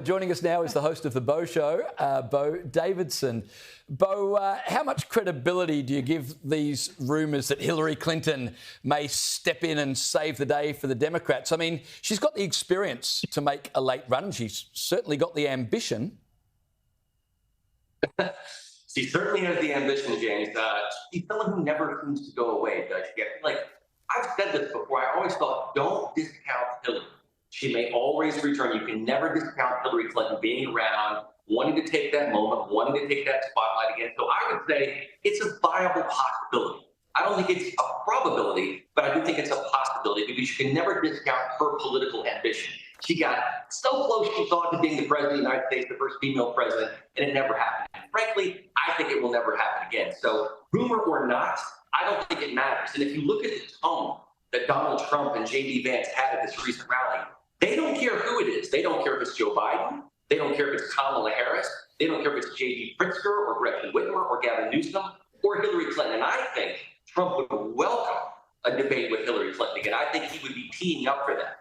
Joining us now is the host of The Bo Show, Bo Davidson. Bo, how much credibility do you give these rumours that Hillary Clinton may step in and save the day for the Democrats? I mean, she's got the experience to make a late run. She's certainly got the ambition. She certainly has the ambition, James. She's someone who never seems to go away, does she? Like, I've said this before. I always thought, don't discount Hillary. She may always return. You can never discount Hillary Clinton being around, wanting to take that moment, wanting to take that spotlight again. So I would say it's a viable possibility. I don't think it's a probability, but I do think it's a possibility because you can never discount her political ambition. She got so close, she thought, to being the president of the United States, the first female president, and it never happened. And frankly, I think it will never happen again. So rumor or not, I don't think it matters. And if you look at the tone that Donald Trump and J.D. Vance had at this recent rally, they don't care who it is. They don't care if it's Joe Biden. They don't care if it's Kamala Harris. They don't care if it's J.D. Pritzker or Gretchen Whitmer or Gavin Newsom or Hillary Clinton. And I think Trump would welcome a debate with Hillary Clinton again. I think he would be teeing up for that.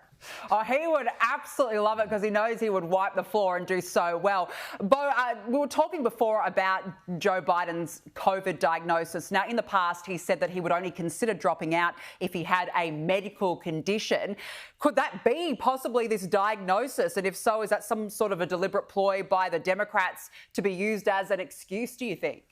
Oh, he would absolutely love it because he knows he would wipe the floor and do so well. Bo, we were talking before about Joe Biden's COVID diagnosis. Now, in the past, he said that he would only consider dropping out if he had a medical condition. Could that be possibly this diagnosis? And if so, is that some sort of a deliberate ploy by the Democrats to be used as an excuse, do you think?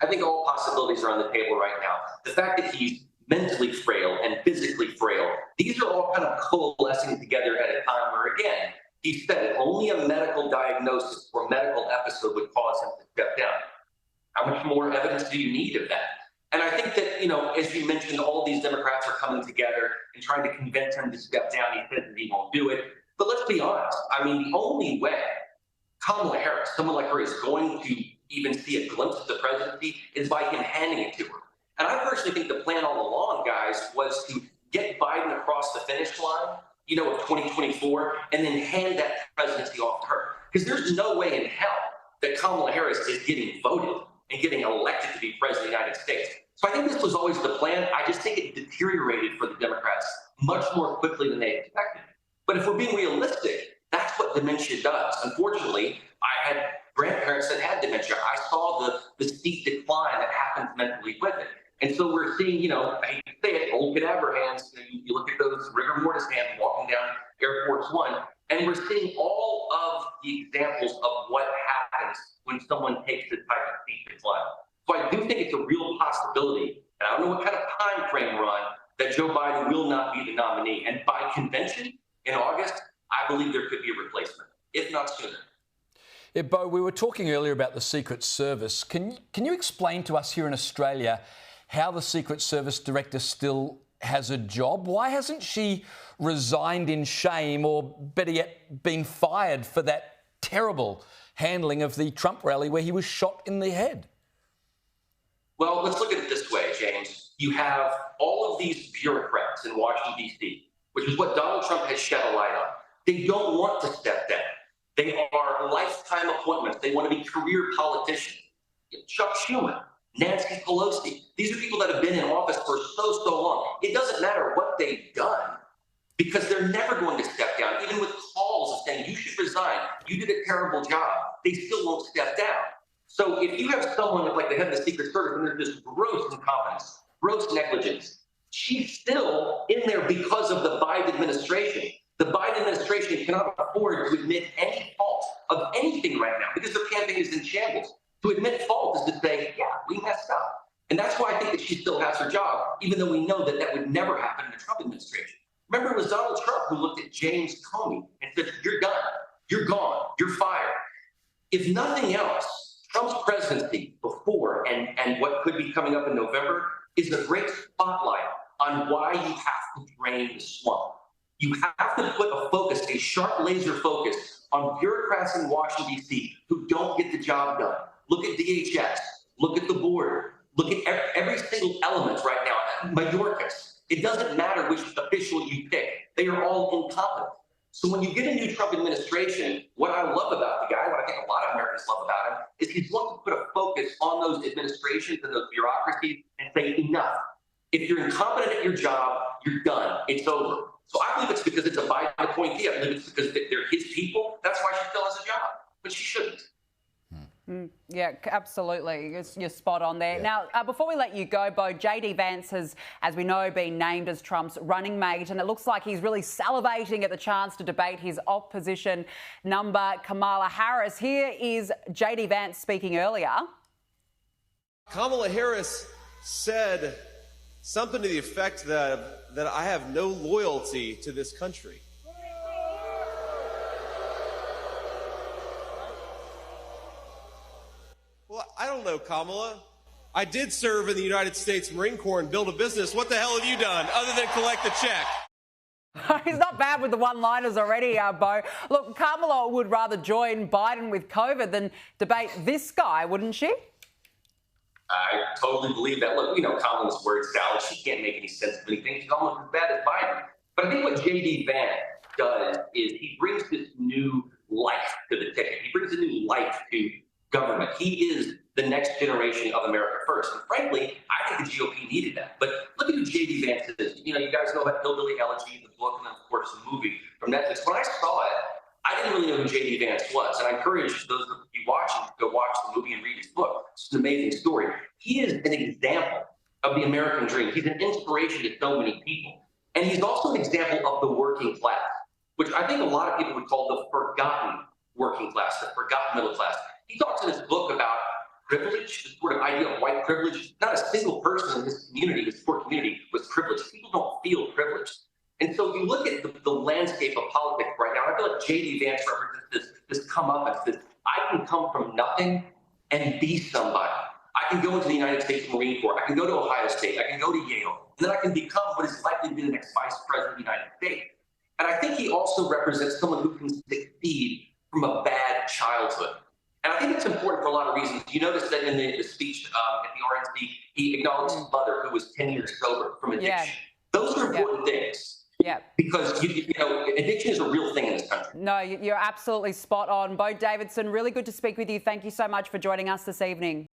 I think all possibilities are on the table right now. The fact that he's mentally frail and physically frail, these are all kind of coalescing together at a time where, again, he said it, only a medical diagnosis or medical episode would cause him to step down. How much more evidence do you need of that? And I think that, as you mentioned, all these Democrats are coming together and trying to convince him to step down. He said that he won't do it. But let's be honest. I mean, the only way Kamala Harris, someone like her, is going to even see a glimpse of the presidency is by him handing it to her. And I personally think the plan all along, guys, was to get Biden across the finish line, of 2024, and then hand that presidency off to her. Because there's no way in hell that Kamala Harris is getting voted and getting elected to be president of the United States. So I think this was always the plan. I just think it deteriorated for the Democrats much more quickly than they expected. But if we're being realistic, that's what dementia does. Unfortunately, I had grandparents that had dementia. I saw the steep decline that happens mentally with it. And so we're seeing, I hate to say it, old cadaver hands. You look at those rigor mortis hands walking down Air Force One, and we're seeing all of the examples of what happens when someone takes this type of steep decline. So I do think it's a real possibility, and I don't know what kind of time frame we're on, that Joe Biden will not be the nominee. And by convention in August, I believe there could be a replacement, if not sooner. Yeah, Bo, we were talking earlier about the Secret Service. Can you explain to us here in Australia how the Secret Service director still has a job? Why hasn't she resigned in shame or, better yet, been fired for that terrible handling of the Trump rally where he was shot in the head? Well, let's look at it this way, James. You have all of these bureaucrats in Washington, D.C., which is what Donald Trump has shed a light on. They don't want to step down. They are lifetime appointments. They want to be career politicians. Chuck Schumer, Nancy Pelosi. These are people that have been in office for so long. It doesn't matter what they've done because they're never going to step down. Even with calls of saying, you should resign, you did a terrible job, they still won't step down. So if you have someone like the head of the Secret Service and there's this gross incompetence, gross negligence, she's still in there because of the Biden administration. The Biden administration cannot afford to admit any fault of anything right now because their campaign is in shambles. To admit fault is to say, yeah, we messed up. And that's why I think that she still has her job, even though we know that that would never happen in the Trump administration. Remember, it was Donald Trump who looked at James Comey and said, you're done, you're gone, you're fired. If nothing else, Trump's presidency before and what could be coming up in November is a great spotlight on why you have to drain the swamp. You have to put a focus, a sharp laser focus on bureaucrats in Washington, D.C. who don't get the job done. Look at DHS, look at the border, look at every single element right now. Mayorkas, it doesn't matter which official you pick. They are all incompetent. So when you get a new Trump administration, what I love about the guy, what I think a lot of Americans love about him, is he's going to put a focus on those administrations and those bureaucracies and say, enough. If you're incompetent at your job, you're done. It's over. So So I believe it's because it's a Biden appointee. I believe it's because they're his people. That's why she still has a job, but she shouldn't. Yeah, absolutely. You're spot on there. Yeah. Now, before we let you go, Bo, JD Vance has, as we know, been named as Trump's running mate, and it looks like he's really salivating at the chance to debate his opposition number, Kamala Harris. Here is JD Vance speaking earlier. Kamala Harris said something to the effect that I have no loyalty to this country. Well, I don't know, Kamala. I did serve in the United States Marine Corps and build a business. What the hell have you done other than collect a check? He's not bad with the one-liners already, Bo. Look, Kamala would rather join Biden with COVID than debate this guy, wouldn't she? I totally believe that. Look, Kamala's word salad. She can't make any sense of anything. She's almost as bad as Biden. But I think what J.D. Vance does is he brings this new life to the ticket. He brings a new life to government. He is the next generation of America First. And frankly, I think the GOP needed that. But look at who J.D. Vance is. You guys know about Hillbilly Elegy, the book, and then, of course, the movie from Netflix. When I saw it, I didn't really know who J.D. Vance was. And I encourage those of you watching to go watch the movie and read his book. It's an amazing story. He is an example of the American dream. He's an inspiration to so many people. And he's also an example of the working class, which I think a lot of people would call the forgotten working class, the forgotten middle class. He talks in his book about privilege, the sort of idea of white privilege. Not a single person in this community, this poor community, was privileged. People don't feel privileged. And so you look at the landscape of politics right now, I feel like J.D. Vance represents this comeuppance, this I can come from nothing and be somebody. I can go into the United States Marine Corps. I can go to Ohio State. I can go to Yale. And then I can become what is likely to be the next vice president of the United States. And I think he also represents someone who can succeed from a bad childhood. And I think it's important for a lot of reasons. You notice that in the speech at the RNC, he acknowledged his mother, who was 10 years sober from addiction. Yeah. Those are important things. Yeah. Because, addiction is a real thing in this country. No, you're absolutely spot on. Bo Davidson, really good to speak with you. Thank you so much for joining us this evening.